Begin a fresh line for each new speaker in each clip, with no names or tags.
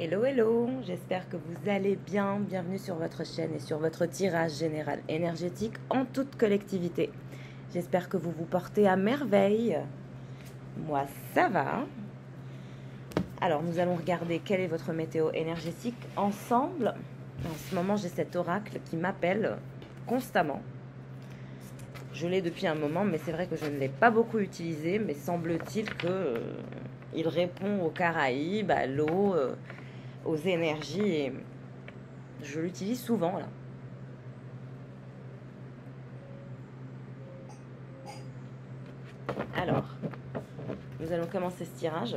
Hello, hello, j'espère que vous allez bien. Bienvenue sur votre chaîne et sur votre tirage général énergétique en toute collectivité. J'espère que vous vous portez à merveille. Moi, ça va. Alors, nous allons regarder quelle est votre météo énergétique ensemble. En ce moment, j'ai cet oracle qui m'appelle constamment. Je l'ai depuis un moment, mais c'est vrai que je ne l'ai pas beaucoup utilisé. Mais semble-t-il que il répond aux Caraïbes, à l'eau, aux énergies. Et je l'utilise souvent, là. Alors, nous allons commencer ce tirage.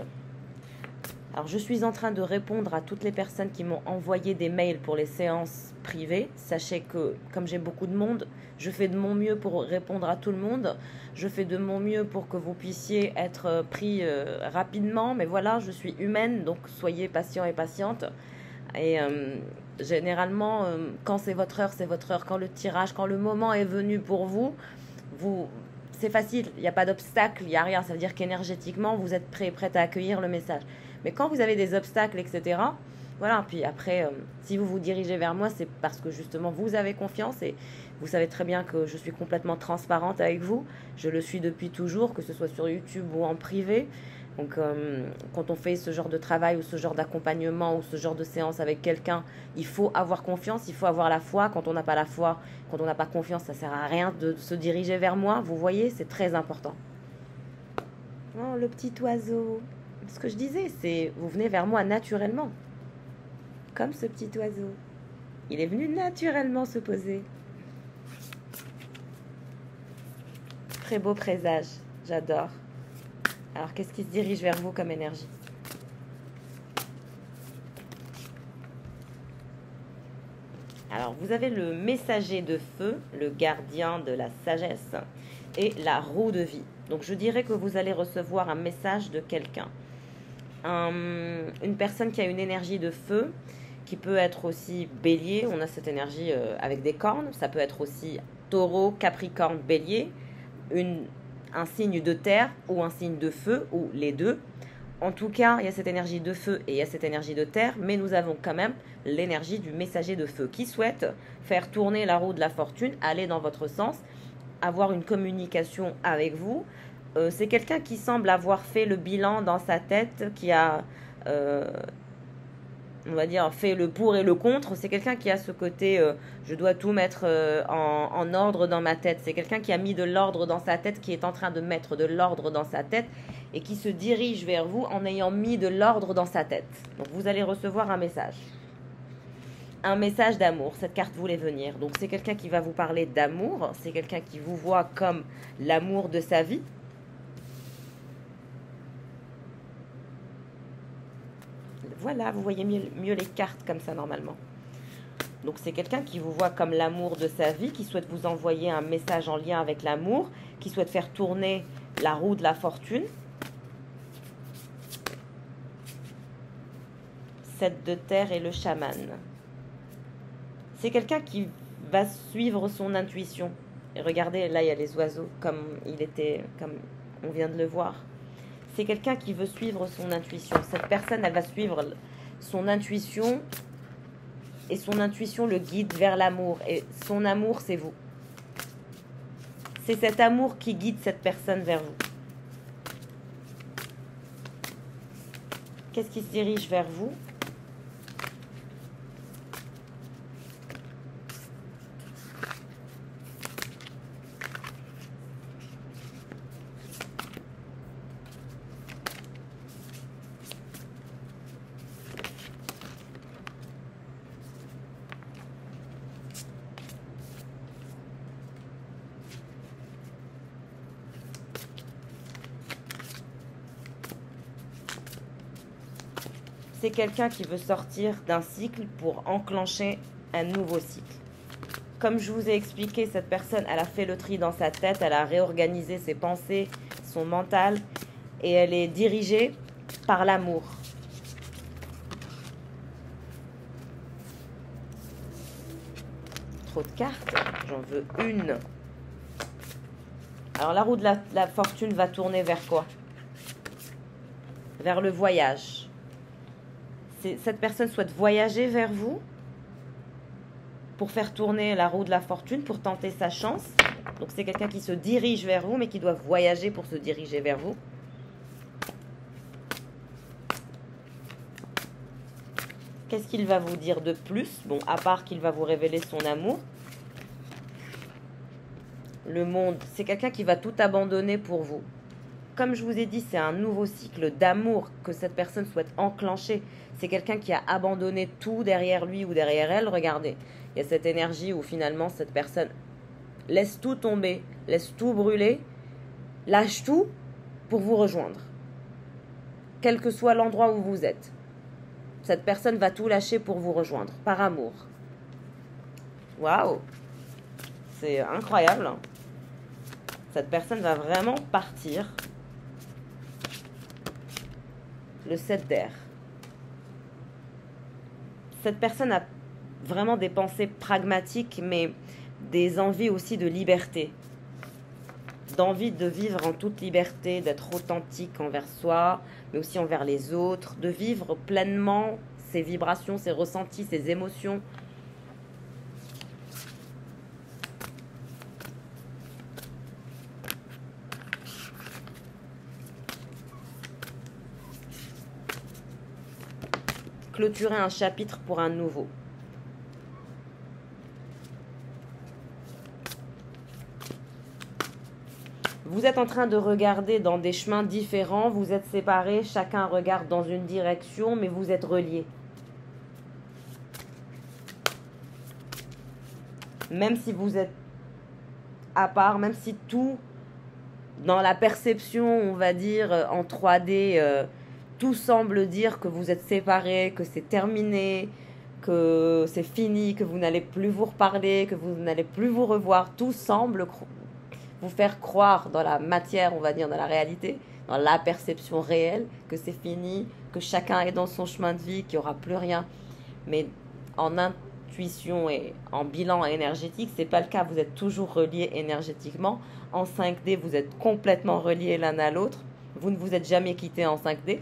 Alors, je suis en train de répondre à toutes les personnes qui m'ont envoyé des mails pour les séances privées. Sachez que, comme j'ai beaucoup de monde, je fais de mon mieux pour répondre à tout le monde. Je fais de mon mieux pour que vous puissiez être pris rapidement. Mais voilà, je suis humaine, donc soyez patients et patientes. Et généralement, quand c'est votre heure, c'est votre heure. Quand le tirage, quand le moment est venu pour vous, c'est facile. Il n'y a pas d'obstacle, il n'y a rien. Ça veut dire qu'énergétiquement, vous êtes prête à accueillir le message. Mais quand vous avez des obstacles, etc., voilà. Puis après, si vous vous dirigez vers moi, c'est parce que justement, vous avez confiance et vous savez très bien que je suis complètement transparente avec vous. Je le suis depuis toujours, que ce soit sur YouTube ou en privé. Donc, quand on fait ce genre de travail ou ce genre d'accompagnement ou ce genre de séance avec quelqu'un, il faut avoir confiance, il faut avoir la foi. Quand on n'a pas la foi, quand on n'a pas confiance, ça ne sert à rien de se diriger vers moi. Vous voyez, c'est très important. Oh, le petit oiseau. Ce que je disais, c'est vous venez vers moi naturellement. Comme ce petit oiseau. Il est venu naturellement se poser. Très beau présage. J'adore. Alors, qu'est-ce qui se dirige vers vous comme énergie? Alors, vous avez le messager de feu, le gardien de la sagesse et la roue de vie. Donc, je dirais que vous allez recevoir un message de quelqu'un. Une personne qui a une énergie de feu, qui peut être aussi bélier. On a cette énergie avec des cornes. Ça peut être aussi taureau, capricorne, bélier. Un signe de terre ou un signe de feu, ou les deux. En tout cas, il y a cette énergie de feu et il y a cette énergie de terre, mais nous avons quand même l'énergie du messager de feu qui souhaite faire tourner la roue de la fortune, aller dans votre sens, avoir une communication avec vous. C'est quelqu'un qui semble avoir fait le bilan dans sa tête, qui a, on va dire, fait le pour et le contre. C'est quelqu'un qui a ce côté, je dois tout mettre en ordre dans ma tête. C'est quelqu'un qui a mis de l'ordre dans sa tête, qui est en train de mettre de l'ordre dans sa tête et qui se dirige vers vous en ayant mis de l'ordre dans sa tête. Donc vous allez recevoir un message. Un message d'amour. Cette carte voulait venir. Donc c'est quelqu'un qui va vous parler d'amour. C'est quelqu'un qui vous voit comme l'amour de sa vie. Voilà, vous voyez mieux les cartes comme ça normalement. Donc c'est quelqu'un qui vous voit comme l'amour de sa vie, qui souhaite vous envoyer un message en lien avec l'amour, qui souhaite faire tourner la roue de la fortune. 7 de terre et le chaman. C'est quelqu'un qui va suivre son intuition. Et regardez, là il y a les oiseaux comme on vient de le voir. C'est quelqu'un qui veut suivre son intuition. Cette personne, elle va suivre son intuition et son intuition le guide vers l'amour. Et son amour, c'est vous. C'est cet amour qui guide cette personne vers vous. Qu'est-ce qui se dirige vers vous? C'est quelqu'un qui veut sortir d'un cycle pour enclencher un nouveau cycle. Comme je vous ai expliqué, cette personne, elle a fait le tri dans sa tête, elle a réorganisé ses pensées, son mental, et elle est dirigée par l'amour. Trop de cartes, j'en veux une. Alors la roue de la fortune va tourner vers quoi? Vers le voyage. Cette personne souhaite voyager vers vous pour faire tourner la roue de la fortune, pour tenter sa chance. Donc c'est quelqu'un qui se dirige vers vous, mais qui doit voyager pour se diriger vers vous. Qu'est-ce qu'il va vous dire de plus? Bon, à part qu'il va vous révéler son amour. Le monde, c'est quelqu'un qui va tout abandonner pour vous. Comme je vous ai dit, c'est un nouveau cycle d'amour que cette personne souhaite enclencher. C'est quelqu'un qui a abandonné tout derrière lui ou derrière elle. Regardez, il y a cette énergie où finalement cette personne laisse tout tomber, laisse tout brûler, lâche tout pour vous rejoindre. Quel que soit l'endroit où vous êtes. Cette personne va tout lâcher pour vous rejoindre, par amour. Waouh! C'est incroyable. Cette personne va vraiment partir. Le 7 d'air. Cette personne a vraiment des pensées pragmatiques, mais des envies aussi de liberté. D'envie de vivre en toute liberté, d'être authentique envers soi, mais aussi envers les autres, de vivre pleinement ses vibrations, ses ressentis, ses émotions. Clôturer un chapitre pour un nouveau. Vous êtes en train de regarder dans des chemins différents, vous êtes séparés, chacun regarde dans une direction, mais vous êtes reliés. Même si vous êtes à part, même si tout, dans la perception, on va dire, en 3D, tout semble dire que vous êtes séparés, que c'est terminé, que c'est fini, que vous n'allez plus vous reparler, que vous n'allez plus vous revoir. Tout semble vous faire croire dans la matière, on va dire, dans la réalité, dans la perception réelle, que c'est fini, que chacun est dans son chemin de vie, qu'il n'y aura plus rien. Mais en intuition et en bilan énergétique, ce n'est pas le cas. Vous êtes toujours reliés énergétiquement. En 5D, vous êtes complètement reliés l'un à l'autre. Vous ne vous êtes jamais quittés en 5D.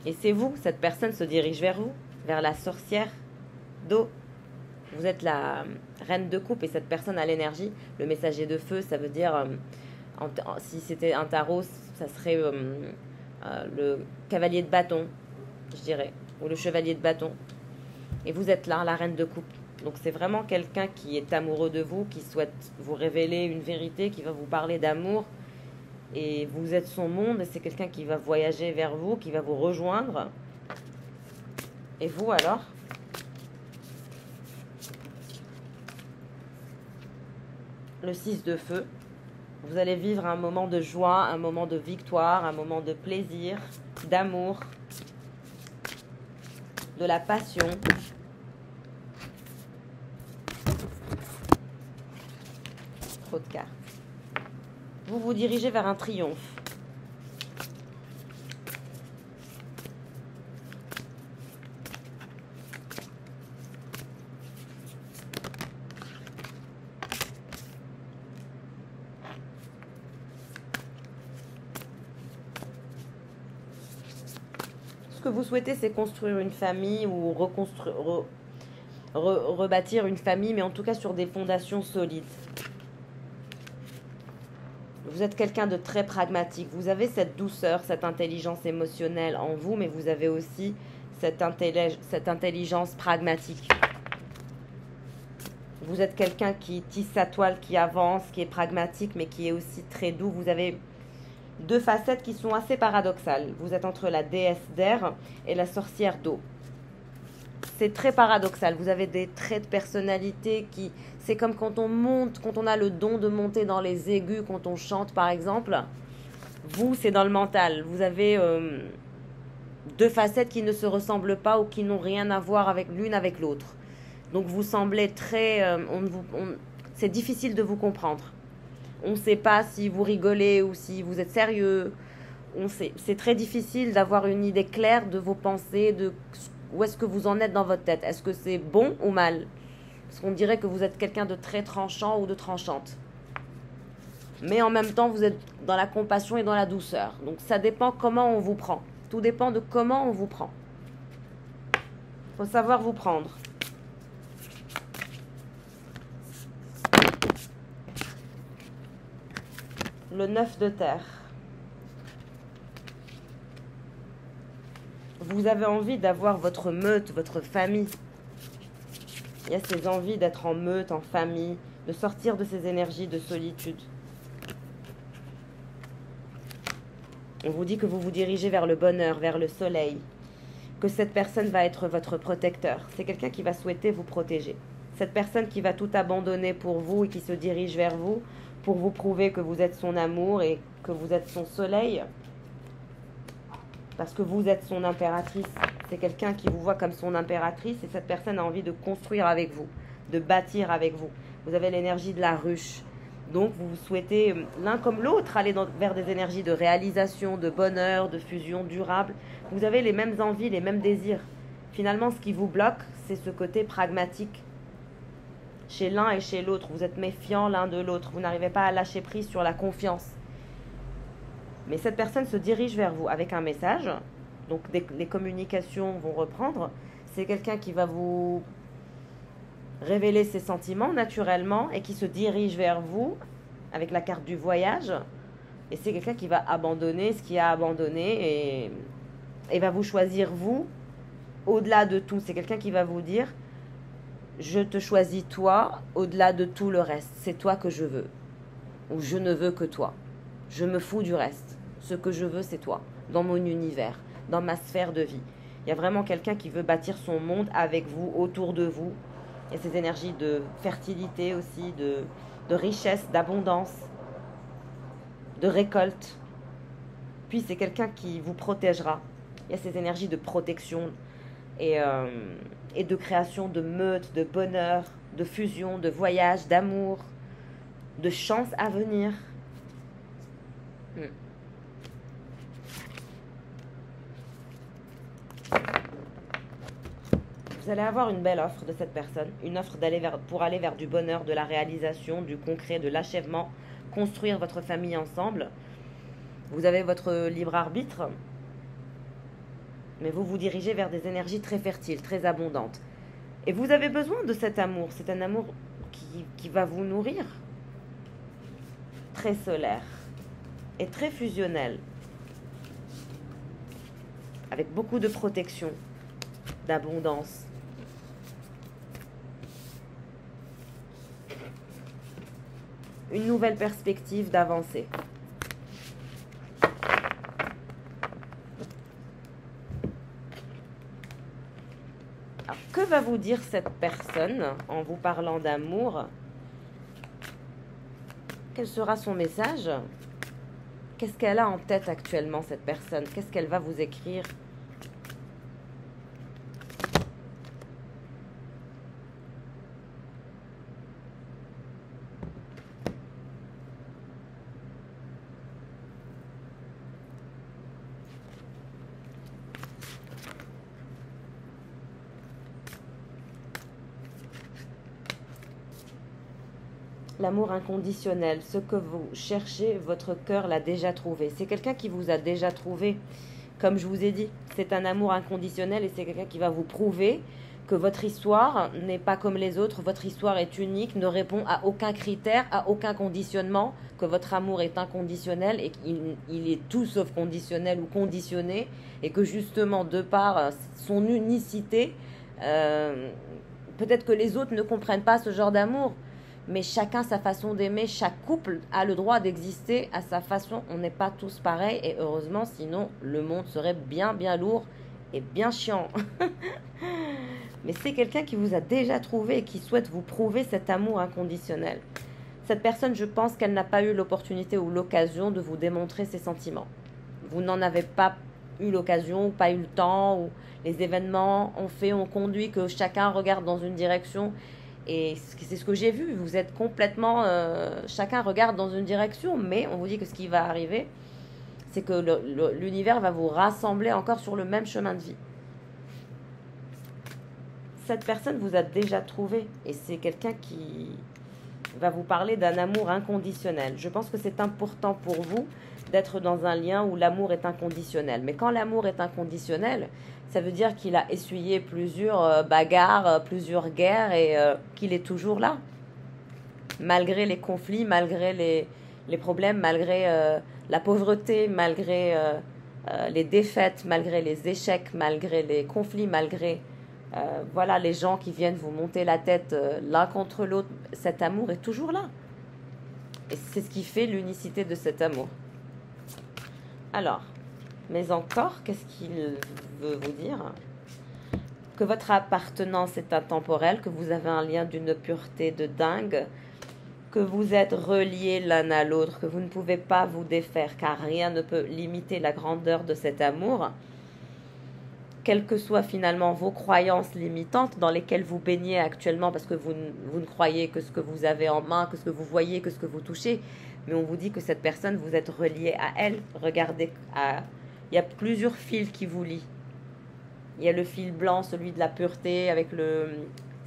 Et c'est vous, cette personne se dirige vers vous, vers la sorcière d'eau. Vous êtes la reine de coupe et cette personne a l'énergie. Le messager de feu, ça veut dire, si c'était un tarot, ça serait le cavalier de bâton, je dirais, ou le chevalier de bâton. Et vous êtes là, la reine de coupe. Donc c'est vraiment quelqu'un qui est amoureux de vous, qui souhaite vous révéler une vérité, qui va vous parler d'amour. Et vous êtes son monde, et c'est quelqu'un qui va voyager vers vous, qui va vous rejoindre. Et vous alors? Le 6 de feu. Vous allez vivre un moment de joie, un moment de victoire, un moment de plaisir, d'amour, de la passion. Trop de cartes. Vous vous dirigez vers un triomphe. Ce que vous souhaitez, c'est construire une famille ou rebâtir une famille, mais en tout cas sur des fondations solides. Vous êtes quelqu'un de très pragmatique. Vous avez cette douceur, cette intelligence émotionnelle en vous, mais vous avez aussi cette intelligence pragmatique. Vous êtes quelqu'un qui tisse sa toile, qui avance, qui est pragmatique, mais qui est aussi très doux. Vous avez deux facettes qui sont assez paradoxales. Vous êtes entre la déesse d'air et la sorcière d'eau. C'est très paradoxal. Vous avez des traits de personnalité qui... C'est comme quand on monte, quand on a le don de monter dans les aigus, quand on chante par exemple. Vous, c'est dans le mental. Vous avez deux facettes qui ne se ressemblent pas ou qui n'ont rien à voir avec l'une avec l'autre. Donc vous semblez très... c'est difficile de vous comprendre. On ne sait pas si vous rigolez ou si vous êtes sérieux. C'est très difficile d'avoir une idée claire de vos pensées, de où est-ce que vous en êtes dans votre tête. Est-ce que c'est bon ou mal? Parce qu'on dirait que vous êtes quelqu'un de très tranchant ou de tranchante. Mais en même temps, vous êtes dans la compassion et dans la douceur. Donc ça dépend comment on vous prend. Tout dépend de comment on vous prend. Il faut savoir vous prendre. Le 9 de terre. Vous avez envie d'avoir votre meute, votre famille. Il y a ces envies d'être en meute, en famille, de sortir de ces énergies de solitude. On vous dit que vous vous dirigez vers le bonheur, vers le soleil, que cette personne va être votre protecteur. C'est quelqu'un qui va souhaiter vous protéger. Cette personne qui va tout abandonner pour vous et qui se dirige vers vous pour vous prouver que vous êtes son amour et que vous êtes son soleil, parce que vous êtes son impératrice. C'est quelqu'un qui vous voit comme son impératrice et cette personne a envie de construire avec vous, de bâtir avec vous. Vous avez l'énergie de la ruche. Donc vous souhaitez l'un comme l'autre aller vers des énergies de réalisation, de bonheur, de fusion durable. Vous avez les mêmes envies, les mêmes désirs. Finalement, ce qui vous bloque, c'est ce côté pragmatique. Chez l'un et chez l'autre, vous êtes méfiants l'un de l'autre. Vous n'arrivez pas à lâcher prise sur la confiance. Mais cette personne se dirige vers vous avec un message. Donc les communications vont reprendre. C'est quelqu'un qui va vous révéler ses sentiments naturellement et qui se dirige vers vous avec la carte du voyage. Et c'est quelqu'un qui va abandonner ce qu'il a abandonné et va vous choisir vous au-delà de tout. C'est quelqu'un qui va vous dire: je te choisis toi au-delà de tout le reste. C'est toi que je veux. Ou je ne veux que toi. Je me fous du reste. Ce que je veux, c'est toi. Dans mon univers, dans ma sphère de vie. Il y a vraiment quelqu'un qui veut bâtir son monde avec vous, autour de vous. Il y a ces énergies de fertilité aussi, de richesse, d'abondance, de récolte. Puis c'est quelqu'un qui vous protégera. Il y a ces énergies de protection et de création de meute, de bonheur, de fusion, de voyage, d'amour, de chance à venir. Vous allez avoir une belle offre de cette personne, une offre pour aller vers du bonheur, de la réalisation, du concret, de l'achèvement, construire votre famille ensemble. Vous avez votre libre arbitre, mais vous vous dirigez vers des énergies très fertiles, très abondantes. Et vous avez besoin de cet amour. C'est un amour qui va vous nourrir. Très solaire et très fusionnel. Avec beaucoup de protection, d'abondance. Une nouvelle perspective d'avancée. Alors, que va vous dire cette personne en vous parlant d'amour? Quel sera son message? Qu'est-ce qu'elle a en tête actuellement, cette personne? Qu'est-ce qu'elle va vous écrire? L'amour inconditionnel, ce que vous cherchez, votre cœur l'a déjà trouvé. C'est quelqu'un qui vous a déjà trouvé. Comme je vous ai dit, c'est un amour inconditionnel et c'est quelqu'un qui va vous prouver que votre histoire n'est pas comme les autres. Votre histoire est unique, ne répond à aucun critère, à aucun conditionnement, que votre amour est inconditionnel et qu'il est tout sauf conditionnel ou conditionné et que justement, de par son unicité, peut-être que les autres ne comprennent pas ce genre d'amour. Mais chacun sa façon d'aimer, chaque couple a le droit d'exister à sa façon. On n'est pas tous pareils et heureusement, sinon le monde serait bien lourd et bien chiant. Mais c'est quelqu'un qui vous a déjà trouvé et qui souhaite vous prouver cet amour inconditionnel. Cette personne, je pense qu'elle n'a pas eu l'opportunité ou l'occasion de vous démontrer ses sentiments. Vous n'en avez pas eu l'occasion ou pas eu le temps, ou les événements ont conduit que chacun regarde dans une direction. Et c'est ce que j'ai vu, vous êtes complètement... chacun regarde dans une direction, mais on vous dit que ce qui va arriver, c'est que l'univers va vous rassembler encore sur le même chemin de vie. Cette personne vous a déjà trouvé, et c'est quelqu'un qui va vous parler d'un amour inconditionnel. Je pense que c'est important pour vous d'être dans un lien où l'amour est inconditionnel. Mais quand l'amour est inconditionnel, ça veut dire qu'il a essuyé plusieurs bagarres, plusieurs guerres et qu'il est toujours là. Malgré les conflits, malgré les problèmes, malgré la pauvreté, malgré les défaites, malgré les échecs, malgré les conflits, malgré voilà, les gens qui viennent vous monter la tête l'un contre l'autre, cet amour est toujours là. Et c'est ce qui fait l'unicité de cet amour. Alors, mais encore, qu'est-ce qu'il veut vous dire? Que votre appartenance est intemporelle, que vous avez un lien d'une pureté de dingue, que vous êtes reliés l'un à l'autre, que vous ne pouvez pas vous défaire, car rien ne peut limiter la grandeur de cet amour. Quelles que soient finalement vos croyances limitantes dans lesquelles vous baignez actuellement, parce que vous ne croyez que ce que vous avez en main, que ce que vous voyez, que ce que vous touchez, mais on vous dit que cette personne, vous êtes relié à elle. Regardez, il y a plusieurs fils qui vous lient. Il y a le fil blanc, celui de la pureté, avec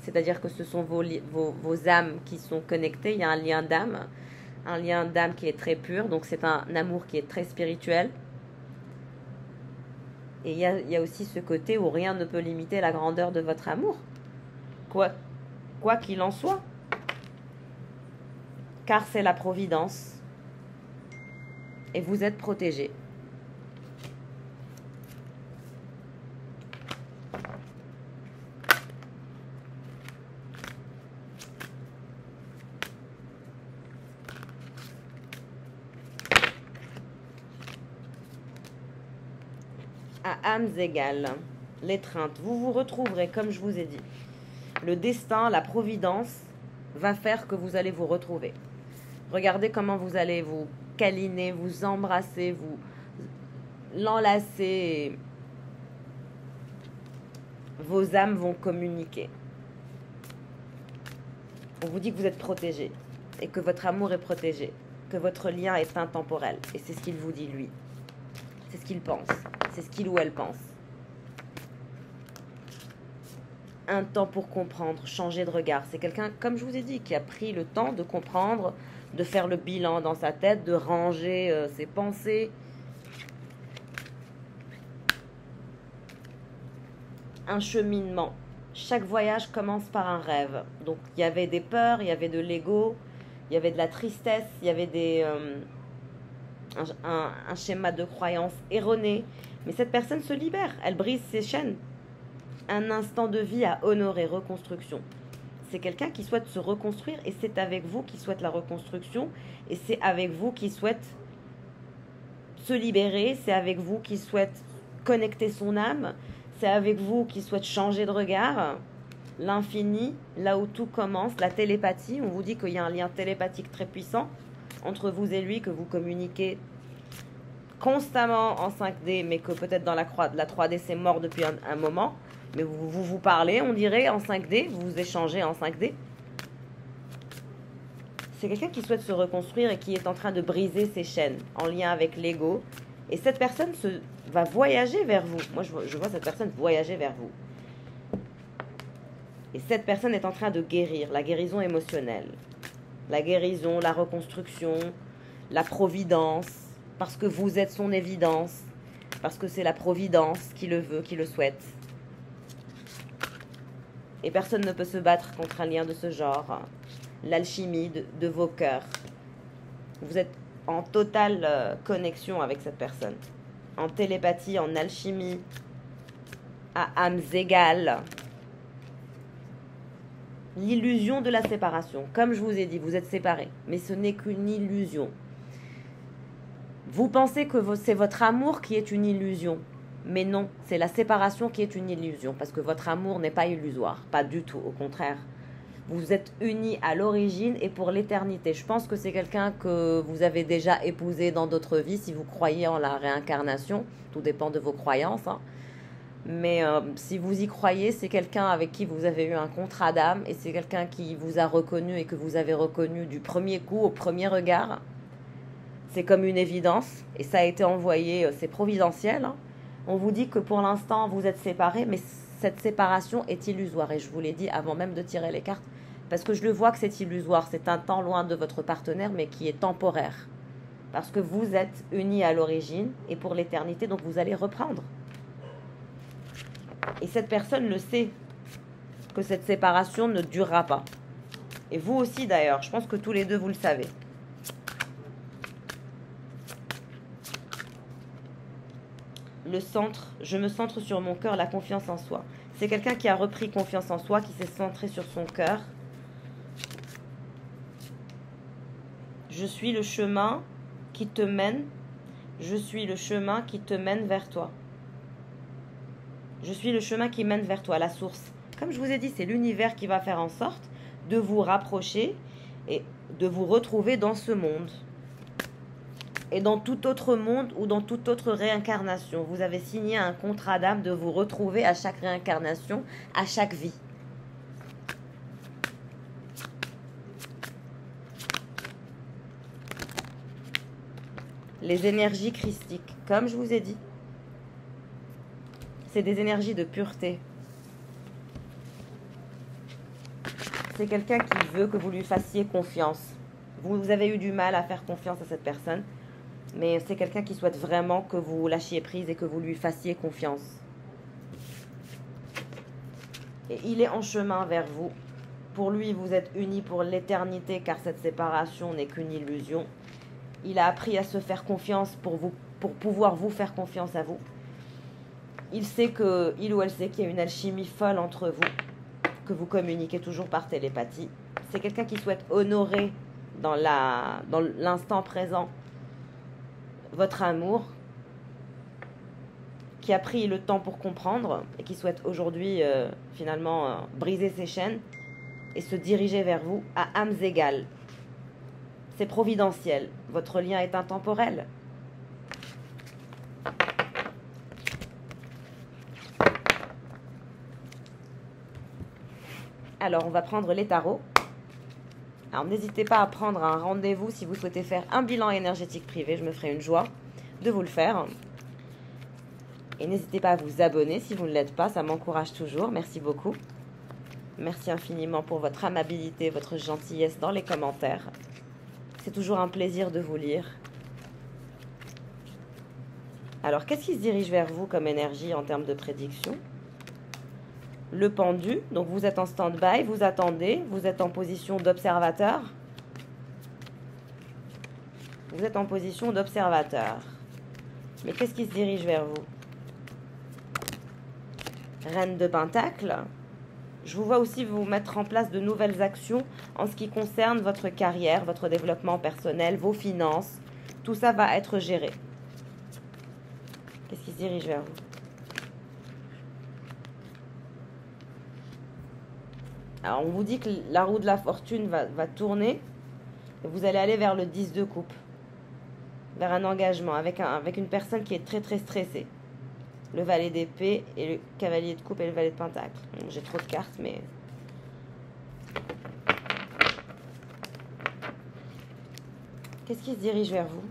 c'est-à-dire que ce sont vos âmes qui sont connectées. Il y a un lien d'âme qui est très pur, donc c'est un amour qui est très spirituel. Et il y a aussi ce côté où rien ne peut limiter la grandeur de votre amour, quoi qu'il en soit. Car c'est la providence. Et vous êtes protégés. À âmes égales, l'étreinte. Vous vous retrouverez, comme je vous ai dit. Le destin, la providence va faire que vous allez vous retrouver. Regardez comment vous allez vous câliner, vous embrasser, vous l'enlacer. Vos âmes vont communiquer. On vous dit que vous êtes protégé et que votre amour est protégé, que votre lien est intemporel. Et c'est ce qu'il vous dit, lui. C'est ce qu'il pense. C'est ce qu'il ou elle pense. Un temps pour comprendre, changer de regard. C'est quelqu'un, comme je vous ai dit, qui a pris le temps de comprendre, de faire le bilan dans sa tête, de ranger ses pensées. Un cheminement. Chaque voyage commence par un rêve. Donc, il y avait des peurs, il y avait de l'ego, il y avait de la tristesse, il y avait un schéma de croyance erroné. Mais cette personne se libère, elle brise ses chaînes. Un instant de vie à honorer, reconstruction. C'est quelqu'un qui souhaite se reconstruire et c'est avec vous qui souhaite la reconstruction et c'est avec vous qui souhaite se libérer, c'est avec vous qui souhaite connecter son âme, c'est avec vous qui souhaite changer de regard. L'infini, là où tout commence, la télépathie, on vous dit qu'il y a un lien télépathique très puissant entre vous et lui, que vous communiquez constamment en 5D, mais que peut-être dans la 3D c'est mort depuis un moment. Mais vous parlez, on dirait, en 5D, vous vous échangez en 5D. C'est quelqu'un qui souhaite se reconstruire et qui est en train de briser ses chaînes en lien avec l'ego. Et cette personne va voyager vers vous. Moi, je vois cette personne voyager vers vous. Et cette personne est en train de guérir, la guérison émotionnelle. La guérison, la reconstruction, la providence, parce que vous êtes son évidence, parce que c'est la providence qui le veut, qui le souhaite. Et personne ne peut se battre contre un lien de ce genre. L'alchimie de vos cœurs. Vous êtes en totale connexion avec cette personne. En télépathie, en alchimie, à âmes égales. L'illusion de la séparation. Comme je vous ai dit, vous êtes séparés. Mais ce n'est qu'une illusion. Vous pensez que c'est votre amour qui est une illusion. Mais non, c'est la séparation qui est une illusion, parce que votre amour n'est pas illusoire, pas du tout, au contraire. Vous êtes unis à l'origine et pour l'éternité. Je pense que c'est quelqu'un que vous avez déjà épousé dans d'autres vies, si vous croyez en la réincarnation, tout dépend de vos croyances. Hein. Mais si vous y croyez, c'est quelqu'un avec qui vous avez eu un contrat d'âme et c'est quelqu'un qui vous a reconnu et que vous avez reconnu du premier coup, au premier regard. C'est comme une évidence et ça a été envoyé, c'est providentiel, hein. On vous dit que pour l'instant, vous êtes séparés, mais cette séparation est illusoire. Et je vous l'ai dit avant même de tirer les cartes, Parce que je le vois que c'est illusoire, c'est un temps loin de votre partenaire, mais qui est temporaire. Parce que vous êtes unis à l'origine et pour l'éternité, donc vous allez reprendre. Et cette personne le sait, que cette séparation ne durera pas. Et vous aussi d'ailleurs, je pense que tous les deux vous le savez. Le centre, je me centre sur mon cœur, la confiance en soi. C'est quelqu'un qui a repris confiance en soi, qui s'est centré sur son cœur. Je suis le chemin qui te mène. Je suis le chemin qui te mène vers toi. Je suis le chemin qui mène vers toi, la source. Comme je vous ai dit, c'est l'univers qui va faire en sorte de vous rapprocher et de vous retrouver dans ce monde. Et dans tout autre monde ou dans toute autre réincarnation. Vous avez signé un contrat d'âme de vous retrouver à chaque réincarnation, à chaque vie. Les énergies christiques, comme je vous ai dit, c'est des énergies de pureté. C'est quelqu'un qui veut que vous lui fassiez confiance. Vous avez eu du mal à faire confiance à cette personne, mais c'est quelqu'un qui souhaite vraiment que vous lâchiez prise et que vous lui fassiez confiance. Et il est en chemin vers vous. Pour lui, vous êtes unis pour l'éternité, car cette séparation n'est qu'une illusion. Il a appris à se faire confiance pour pouvoir vous faire confiance à vous. Il ou elle sait qu'il y a une alchimie folle entre vous, que vous communiquez toujours par télépathie. C'est quelqu'un qui souhaite honorer dans l'instant présent votre amour, qui a pris le temps pour comprendre et qui souhaite aujourd'hui finalement briser ses chaînes et se diriger vers vous à âmes égales. C'est providentiel. Votre lien est intemporel. Alors, on va prendre les tarots. Alors, n'hésitez pas à prendre un rendez-vous si vous souhaitez faire un bilan énergétique privé. Je me ferai une joie de vous le faire. Et n'hésitez pas à vous abonner si vous ne l'êtes pas. Ça m'encourage toujours. Merci beaucoup. Merci infiniment pour votre amabilité, votre gentillesse dans les commentaires. C'est toujours un plaisir de vous lire. Alors, qu'est-ce qui se dirige vers vous comme énergie en termes de prédiction ? Le pendu, donc vous êtes en stand-by, vous attendez, vous êtes en position d'observateur. Vous êtes en position d'observateur. Mais qu'est-ce qui se dirige vers vous ? Reine de Pentacle. Je vous vois aussi vous mettre en place de nouvelles actions en ce qui concerne votre carrière, votre développement personnel, vos finances. Tout ça va être géré. Qu'est-ce qui se dirige vers vous ? Alors, on vous dit que la roue de la fortune va tourner et vous allez aller vers le 10 de coupe, vers un engagement avec une personne qui est très très stressée. Le valet d'épée et le cavalier de coupe et le valet de pentacle. J'ai trop de cartes, mais... Qu'est-ce qui se dirige vers vous ?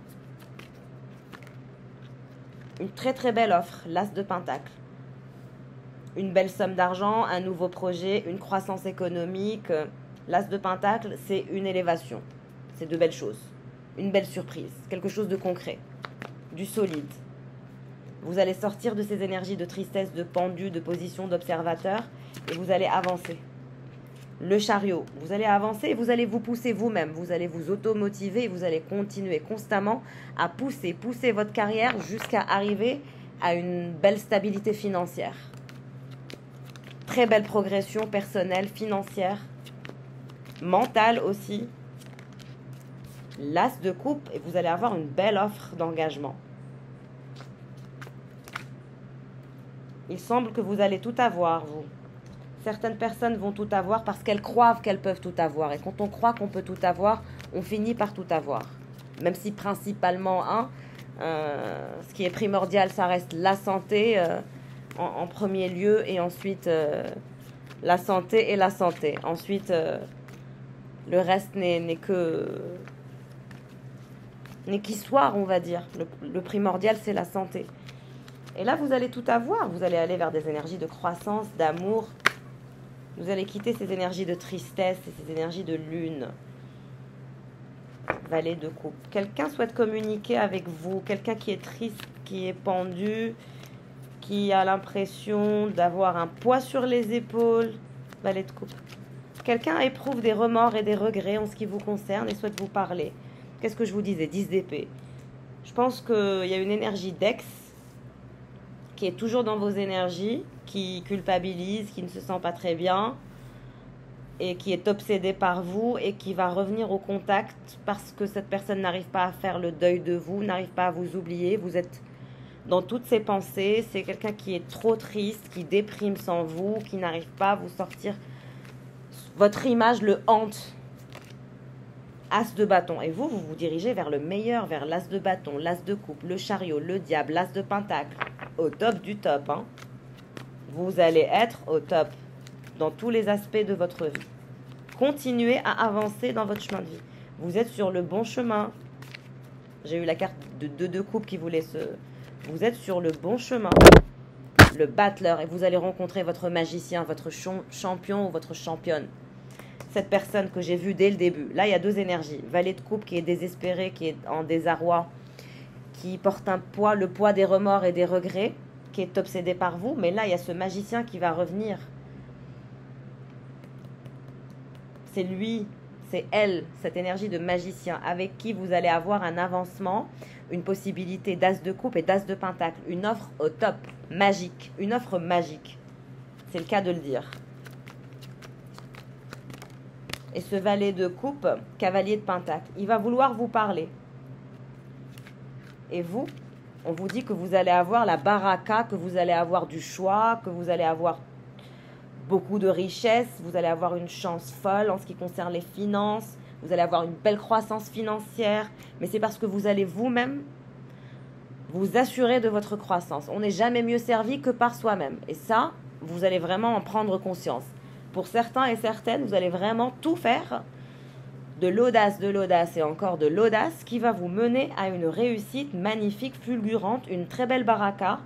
Une très très belle offre, l'as de pentacle. Une belle somme d'argent, un nouveau projet, une croissance économique. L'as de pentacle, c'est une élévation. C'est de belles choses. Une belle surprise, quelque chose de concret, du solide. Vous allez sortir de ces énergies de tristesse, de pendu, de position d'observateur et vous allez avancer. Le chariot, vous allez avancer et vous allez vous pousser vous-même. Vous allez vous automotiver et vous allez continuer constamment à pousser votre carrière jusqu'à arriver à une belle stabilité financière. Très belle progression personnelle, financière, mentale aussi. L'as de coupe et vous allez avoir une belle offre d'engagement. Il semble que vous allez tout avoir, vous. Certaines personnes vont tout avoir parce qu'elles croient qu'elles peuvent tout avoir. Et quand on croit qu'on peut tout avoir, on finit par tout avoir. Même si principalement, ce qui est primordial, ça reste la santé en premier lieu. Et ensuite, la santé et la santé. Ensuite, le reste n'est qu'histoire, on va dire. Le primordial, c'est la santé. Et là, vous allez tout avoir. Vous allez aller vers des énergies de croissance, d'amour. Vous allez quitter ces énergies de tristesse et ces énergies de lune. Valet de coupe. Quelqu'un souhaite communiquer avec vous. Quelqu'un qui est triste, qui est pendu, qui a l'impression d'avoir un poids sur les épaules. Valet de coupe. Quelqu'un éprouve des remords et des regrets en ce qui vous concerne et souhaite vous parler. Qu'est-ce que je vous disais? 10 d'épée. Je pense qu'il y a une énergie d'ex qui est toujours dans vos énergies, qui culpabilise, qui ne se sent pas très bien et qui est obsédé par vous et qui va revenir au contact parce que cette personne n'arrive pas à faire le deuil de vous, n'arrive pas à vous oublier. Vous êtes dans toutes ses pensées. C'est quelqu'un qui est trop triste, qui déprime sans vous, qui n'arrive pas à vous sortir. Votre image le hante. As de bâton. Et vous, vous vous dirigez vers le meilleur, vers l'as de bâton, l'as de coupe, le chariot, le diable, l'as de pentacle. Au top du top. Hein. Vous allez être au top dans tous les aspects de votre vie. Continuez à avancer dans votre chemin de vie. Vous êtes sur le bon chemin. J'ai eu la carte de 2 de coupe qui voulait se... Vous êtes sur le bon chemin. Le battleur. Et vous allez rencontrer votre magicien, votre champion ou votre championne. Cette personne que j'ai vue dès le début. Là, il y a 2 énergies. Valet de coupe qui est désespéré, qui est en désarroi, qui porte un poids, le poids des remords et des regrets, qui est obsédé par vous. Mais là, il y a ce magicien qui va revenir. C'est lui, c'est elle, cette énergie de magicien avec qui vous allez avoir un avancement, une possibilité d'as de coupe et d'as de pentacle. Une offre au top, magique, une offre magique. C'est le cas de le dire. Et ce valet de coupe, cavalier de pentacle, il va vouloir vous parler. Et vous, on vous dit que vous allez avoir la baraka, que vous allez avoir du choix, que vous allez avoir beaucoup de richesses, vous allez avoir une chance folle en ce qui concerne les finances, vous allez avoir une belle croissance financière, mais c'est parce que vous allez vous-même vous assurer de votre croissance. On n'est jamais mieux servi que par soi-même. Et ça, vous allez vraiment en prendre conscience. Pour certains et certaines, vous allez vraiment tout faire, de l'audace et encore de l'audace qui va vous mener à une réussite magnifique, fulgurante, une très belle baraka,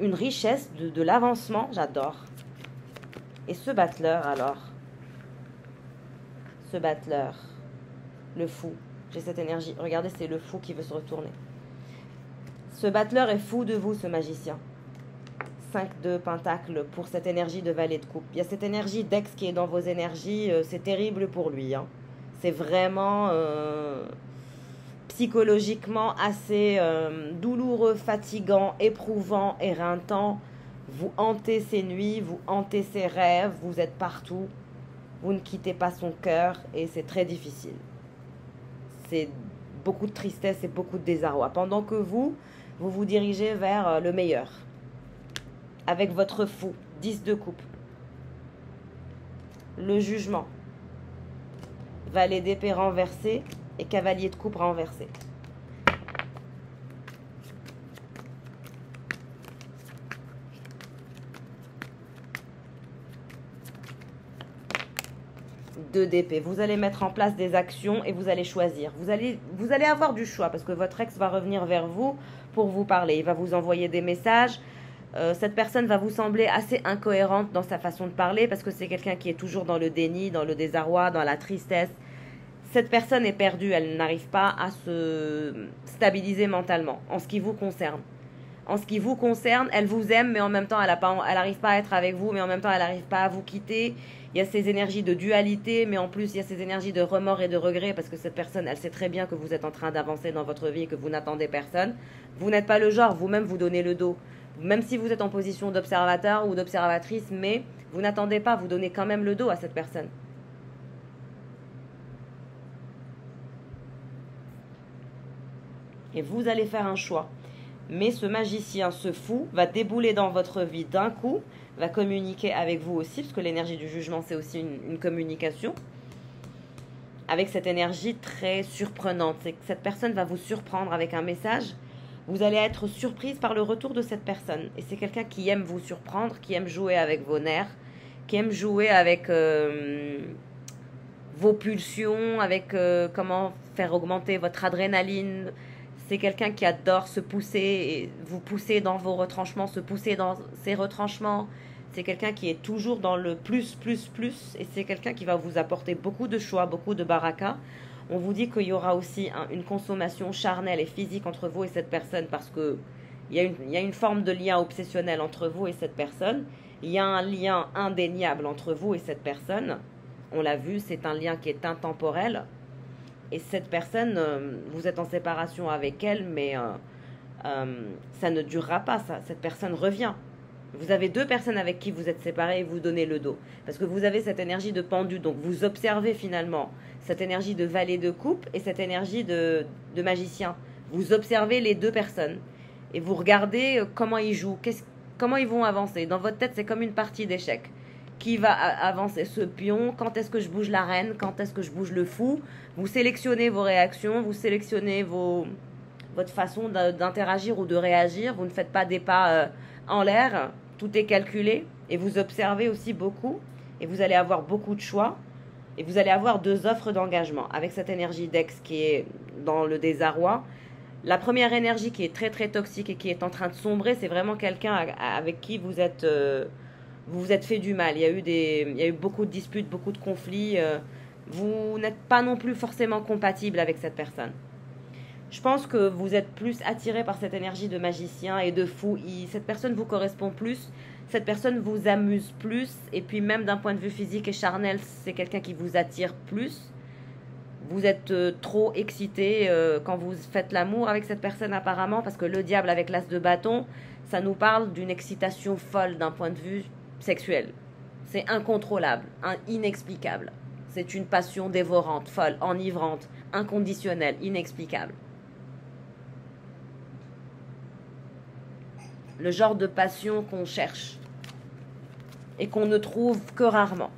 une richesse, de l'avancement, j'adore. Et ce battleur alors, ce battleur, le fou, j'ai cette énergie, regardez c'est le fou qui veut se retourner. Ce battleur est fou de vous, ce magicien. 5 de pentacle pour cette énergie de valet de coupe. Il y a cette énergie d'ex qui est dans vos énergies, c'est terrible pour lui. Hein. C'est vraiment psychologiquement assez douloureux, fatigant, éprouvant, éreintant. Vous hantez ses nuits, vous hantez ses rêves, vous êtes partout. Vous ne quittez pas son cœur et c'est très difficile. C'est beaucoup de tristesse et beaucoup de désarroi. Pendant que vous vous dirigez vers le meilleur. Avec votre fou, 10 de coupe. Le jugement. Valet d'épée renversé et cavalier de coupe renversé. Deux d'épée. Vous allez mettre en place des actions et vous allez choisir. Vous allez avoir du choix parce que votre ex va revenir vers vous pour vous parler. Il va vous envoyer des messages. Cette personne va vous sembler assez incohérente dans sa façon de parler parce que c'est quelqu'un qui est toujours dans le déni, dans le désarroi, dans la tristesse. Cette personne est perdue, elle n'arrive pas à se stabiliser mentalement en ce qui vous concerne. En ce qui vous concerne, elle vous aime, mais en même temps, elle n'arrive pas à être avec vous, mais en même temps, elle n'arrive pas à vous quitter. Il y a ces énergies de dualité, mais en plus, il y a ces énergies de remords et de regrets, parce que cette personne, elle sait très bien que vous êtes en train d'avancer dans votre vie et que vous n'attendez personne. Vous n'êtes pas le genre, vous-même, vous donnez le dos. Même si vous êtes en position d'observateur ou d'observatrice, mais vous n'attendez pas, vous donnez quand même le dos à cette personne. Et vous allez faire un choix. Mais ce magicien, ce fou, va débouler dans votre vie d'un coup, va communiquer avec vous aussi, parce que l'énergie du jugement, c'est aussi une communication, avec cette énergie très surprenante. C'est que cette personne va vous surprendre avec un message. Vous allez être surprise par le retour de cette personne. Et c'est quelqu'un qui aime vous surprendre, qui aime jouer avec vos nerfs, qui aime jouer avec vos pulsions, avec comment faire augmenter votre adrénaline. C'est quelqu'un qui adore se pousser, et vous pousser dans vos retranchements, se pousser dans ses retranchements. C'est quelqu'un qui est toujours dans le plus, et c'est quelqu'un qui va vous apporter beaucoup de choix, beaucoup de baraka. On vous dit qu'il y aura aussi une consommation charnelle et physique entre vous et cette personne parce que il y a une forme de lien obsessionnel entre vous et cette personne. Il y a un lien indéniable entre vous et cette personne. On l'a vu, c'est un lien qui est intemporel. Et cette personne, vous êtes en séparation avec elle, mais ça ne durera pas, ça. Cette personne revient. Vous avez deux personnes avec qui vous êtes séparés et vous donnez le dos. Parce que vous avez cette énergie de pendu. Donc vous observez finalement cette énergie de valet de coupe et cette énergie de magicien. Vous observez les deux personnes. Et vous regardez comment ils jouent, comment ils vont avancer. Dans votre tête, c'est comme une partie d'échecs. Qui va avancer ce pion? Quand est-ce que je bouge la reine? Quand est-ce que je bouge le fou? Vous sélectionnez vos réactions, vous sélectionnez votre façon d'interagir ou de réagir. Vous ne faites pas des pas en l'air. Tout est calculé. Et vous observez aussi beaucoup. Et vous allez avoir beaucoup de choix. Et vous allez avoir deux offres d'engagement. Avec cette énergie d'ex qui est dans le désarroi. La première énergie qui est très très toxique et qui est en train de sombrer, c'est vraiment quelqu'un avec qui vous vous êtes fait du mal. Il y a eu beaucoup de disputes, beaucoup de conflits. Vous n'êtes pas non plus forcément compatible avec cette personne. Je pense que vous êtes plus attiré par cette énergie de magicien et de fou. Cette personne vous correspond plus. Cette personne vous amuse plus. Et puis même d'un point de vue physique et charnel, c'est quelqu'un qui vous attire plus. Vous êtes trop excité quand vous faites l'amour avec cette personne apparemment, parce que le diable avec l'as de bâton, ça nous parle d'une excitation folle d'un point de vue sexuel. C'est incontrôlable, inexplicable. C'est une passion dévorante, folle, enivrante, inconditionnelle, inexplicable. Le genre de passion qu'on cherche et qu'on ne trouve que rarement.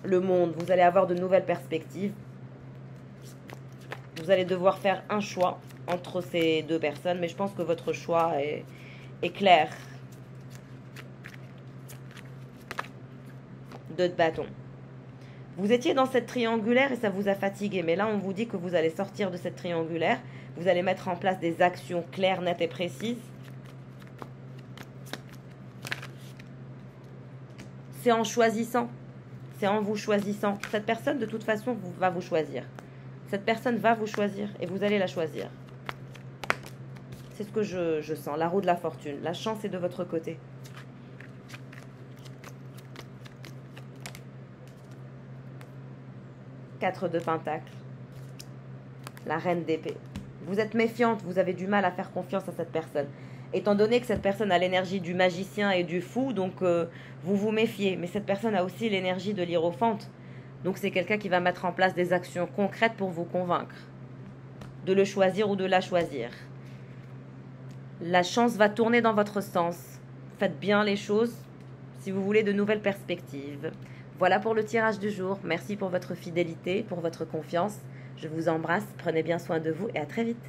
Le monde, vous allez avoir de nouvelles perspectives. Vous allez devoir faire un choix entre ces deux personnes, mais je pense que votre choix est clair. Deux de bâton. Vous étiez dans cette triangulaire et ça vous a fatigué, mais là on vous dit que vous allez sortir de cette triangulaire. Vous allez mettre en place des actions claires, nettes et précises. C'est en choisissant. C'est en vous choisissant. Cette personne, de toute façon, va vous choisir. Cette personne va vous choisir et vous allez la choisir. C'est ce que je sens. La roue de la fortune. La chance est de votre côté. Quatre de pentacles. La reine d'épée. Vous êtes méfiante. Vous avez du mal à faire confiance à cette personne. Étant donné que cette personne a l'énergie du magicien et du fou, donc vous vous méfiez. Mais cette personne a aussi l'énergie de l'hiérophante. Donc c'est quelqu'un qui va mettre en place des actions concrètes pour vous convaincre. De le choisir ou de la choisir. La chance va tourner dans votre sens. Faites bien les choses si vous voulez de nouvelles perspectives. Voilà pour le tirage du jour. Merci pour votre fidélité, pour votre confiance. Je vous embrasse, prenez bien soin de vous et à très vite.